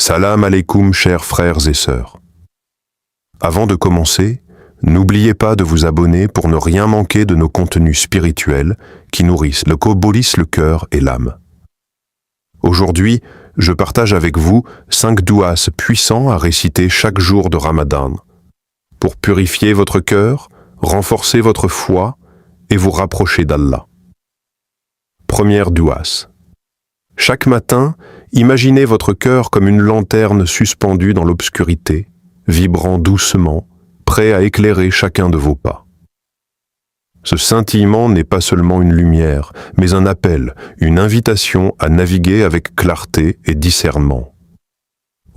Salam alaikum, chers frères et sœurs. Avant de commencer, n'oubliez pas de vous abonner pour ne rien manquer de nos contenus spirituels qui nourrissent, le cœur et l'âme. Aujourd'hui, je partage avec vous 5 douas puissants à réciter chaque jour de Ramadan pour purifier votre cœur, renforcer votre foi et vous rapprocher d'Allah. Première douas. Chaque matin, imaginez votre cœur comme une lanterne suspendue dans l'obscurité, vibrant doucement, prêt à éclairer chacun de vos pas. Ce scintillement n'est pas seulement une lumière, mais un appel, une invitation à naviguer avec clarté et discernement.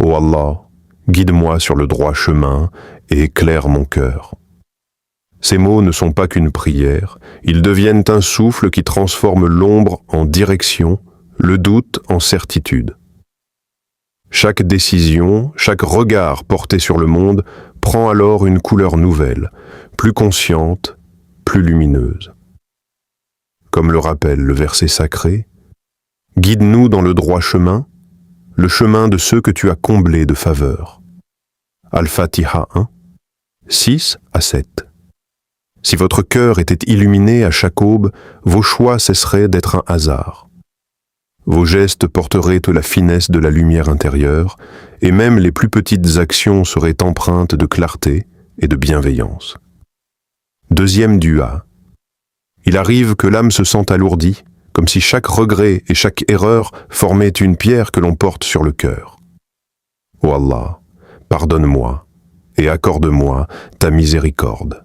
Ô Allah, guide-moi sur le droit chemin et éclaire mon cœur. Ces mots ne sont pas qu'une prière, ils deviennent un souffle qui transforme l'ombre en direction, le doute en certitude. Chaque décision, chaque regard porté sur le monde prend alors une couleur nouvelle, plus consciente, plus lumineuse. Comme le rappelle le verset sacré, « Guide-nous dans le droit chemin, le chemin de ceux que tu as comblés de faveur. » Al-Fatiha 1, 6 à 7. Si votre cœur était illuminé à chaque aube, vos choix cesseraient d'être un hasard. Vos gestes porteraient la finesse de la lumière intérieure, et même les plus petites actions seraient empreintes de clarté et de bienveillance. Deuxième dua. Il arrive que l'âme se sente alourdie, comme si chaque regret et chaque erreur formaient une pierre que l'on porte sur le cœur. Ô Allah, pardonne-moi et accorde-moi ta miséricorde.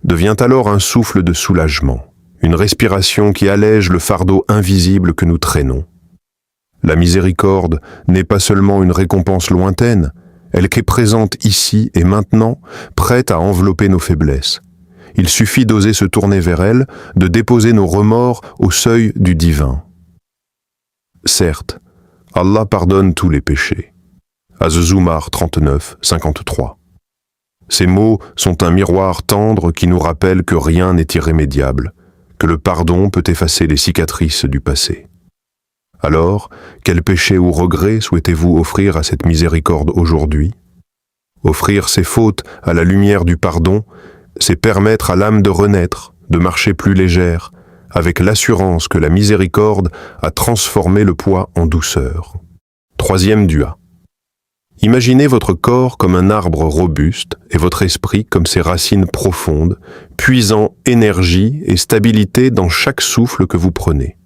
Devient alors un souffle de soulagement, une respiration qui allège le fardeau invisible que nous traînons. La miséricorde n'est pas seulement une récompense lointaine, elle est présente ici et maintenant, prête à envelopper nos faiblesses. Il suffit d'oser se tourner vers elle, de déposer nos remords au seuil du divin. Certes, Allah pardonne tous les péchés. Az-Zumar 39, 53. Ces mots sont un miroir tendre qui nous rappelle que rien n'est irrémédiable, que le pardon peut effacer les cicatrices du passé. Alors, quel péché ou regret souhaitez-vous offrir à cette miséricorde aujourd'hui? Offrir ses fautes à la lumière du pardon, c'est permettre à l'âme de renaître, de marcher plus légère, avec l'assurance que la miséricorde a transformé le poids en douceur. Troisième dua. Imaginez votre corps comme un arbre robuste et votre esprit comme ses racines profondes, puisant énergie et stabilité dans chaque souffle que vous prenez.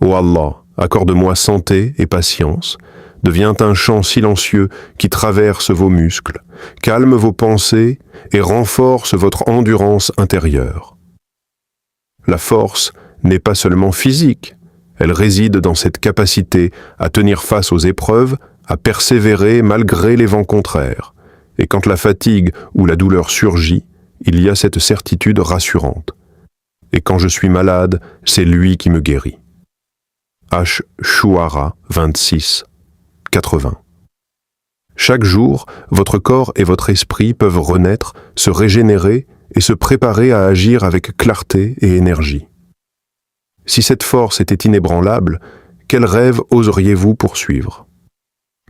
Ô Allah, accorde-moi santé et patience, devient un chant silencieux qui traverse vos muscles, calme vos pensées et renforce votre endurance intérieure. La force n'est pas seulement physique, elle réside dans cette capacité à tenir face aux épreuves, à persévérer malgré les vents contraires. Et quand la fatigue ou la douleur surgit, il y a cette certitude rassurante. Et quand je suis malade, c'est lui qui me guérit. Ash-Shu'ara 26, 80. Chaque jour, votre corps et votre esprit peuvent renaître, se régénérer et se préparer à agir avec clarté et énergie. Si cette force était inébranlable, quel rêve oseriez-vous poursuivre?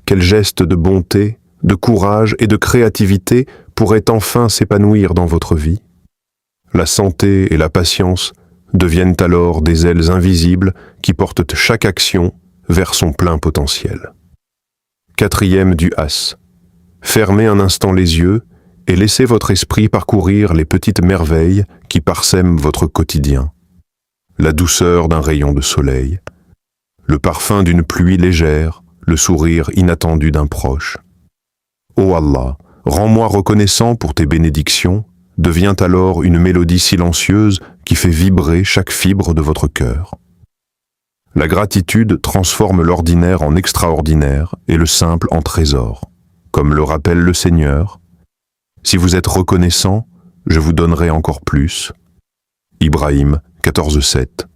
Quel geste de bonté, de courage et de créativité pourrait enfin s'épanouir dans votre vie? La santé et la patience deviennent alors des ailes invisibles qui portent chaque action vers son plein potentiel. Quatrième duas. Fermez un instant les yeux et laissez votre esprit parcourir les petites merveilles qui parsèment votre quotidien. La douceur d'un rayon de soleil, le parfum d'une pluie légère, le sourire inattendu d'un proche. Ô Allah, rends-moi reconnaissant pour tes bénédictions, devient alors une mélodie silencieuse qui fait vibrer chaque fibre de votre cœur. La gratitude transforme l'ordinaire en extraordinaire et le simple en trésor. Comme le rappelle le Seigneur, « Si vous êtes reconnaissant, je vous donnerai encore plus. » Ibrahim 14,7.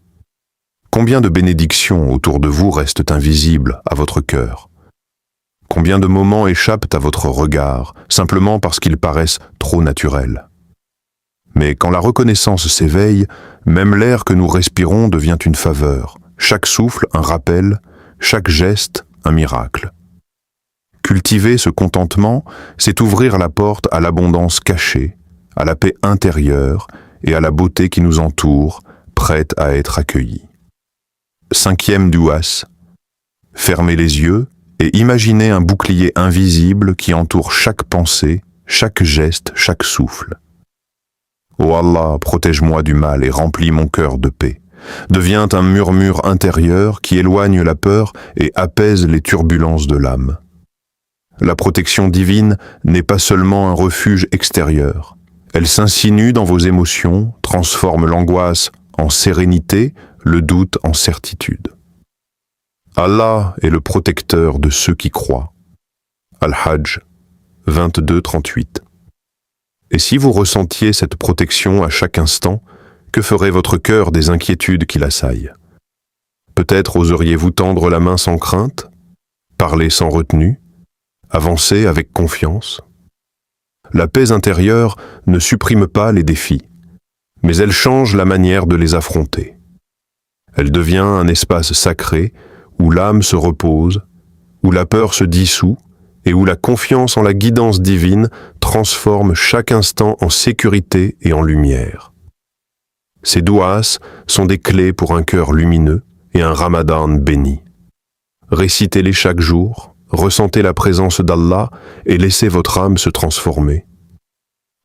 Combien de bénédictions autour de vous restent invisibles à votre cœur? Combien de moments échappent à votre regard, simplement parce qu'ils paraissent trop naturels? Mais quand la reconnaissance s'éveille, même l'air que nous respirons devient une faveur, chaque souffle un rappel, chaque geste un miracle. Cultiver ce contentement, c'est ouvrir la porte à l'abondance cachée, à la paix intérieure et à la beauté qui nous entoure, prête à être accueillie. 5e duas. Fermez les yeux et imaginez un bouclier invisible qui entoure chaque pensée, chaque geste, chaque souffle. Ô Allah, protège-moi du mal et remplis mon cœur de paix. Devient un murmure intérieur qui éloigne la peur et apaise les turbulences de l'âme. La protection divine n'est pas seulement un refuge extérieur. Elle s'insinue dans vos émotions, transforme l'angoisse en sérénité, le doute en certitude. Allah est le protecteur de ceux qui croient. Al-Hajj 22-38. Et si vous ressentiez cette protection à chaque instant, que ferait votre cœur des inquiétudes qui l'assaillent? Peut-être oseriez-vous tendre la main sans crainte, parler sans retenue, avancer avec confiance? La paix intérieure ne supprime pas les défis, mais elle change la manière de les affronter. Elle devient un espace sacré où l'âme se repose, où la peur se dissout et où la confiance en la guidance divine transforme chaque instant en sécurité et en lumière. Ces duas sont des clés pour un cœur lumineux et un ramadan béni. Récitez-les chaque jour, ressentez la présence d'Allah et laissez votre âme se transformer.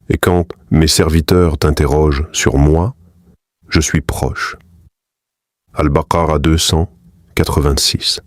Et quand mes serviteurs t'interrogent sur moi, je suis proche. Al-Baqara 286.